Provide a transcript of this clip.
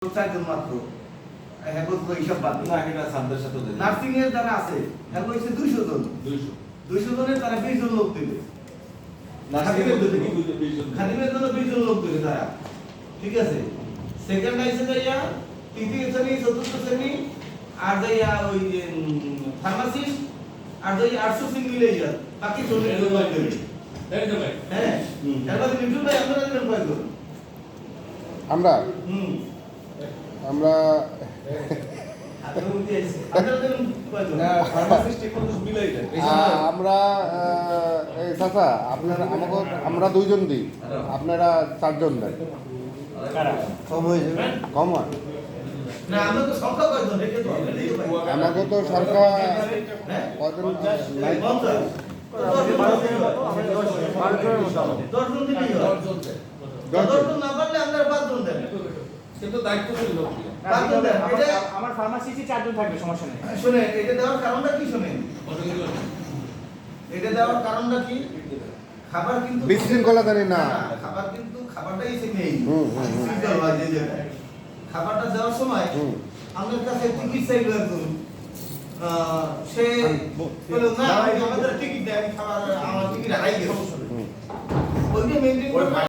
চারজন মাত্র হ্যাঁ বলতো হিসাব বাদ না এটা সামনের সাথে দেন নার্সিং এর যারা আছে হ্যাঁ বলছে 200 জন 200 জনের তারা 20 জন লোক দেবে নার্সিংয়ের জন্য কি 20 জন খাদিমের জন্য 20 জন লোক দেবে তারা ঠিক আছে সেকেন্ড আইসে যাইয়া তৃতীয় শ্রেণী চতুর্থ শ্রেণী আর যাইয়া ওই ফার্মাসিস্ট আর যাই 800 সিং মিলে যা বাকি চলে দেবে তাই তো ভাই হ্যাঁ এবার নিউটন ভাই আপনারা দিবেন কয় জন আমরা আমরা আমরা চাচা আপনারা আমাকে আমরা দুইজন দিই আপনারা চারজন দেন কম হয়ে যাবে কম হয় না আমরা তো সংখ্যা কয়জন রেখে তো আমাকে তো সরকার কয়জন নাই 10 জন দিলেই হয় 10 জন না পারলে আপনারা 5 জন দেন কিন্তু দায়িত্বশীল লোক আমার ফার্মাসিস্টে 4 জন থাকবে সমস্যা নেই শুনে এটা দেওয়ার কারণটা কি শুনেন এটা দেওয়ার কারণটা কি খাবার কিন্তু বিশৃঙ্খলা জানি না খাবার কিন্তু খাবারটাই সে নেই খাবারটা দেওয়ার সময় আমাদের কাছে টিকিট চাইলো একজন সে বলল না আমাদের টিকিট দেয় খাবার আমার টিকিট হারাই গেছে ওইটা মেইনটেইন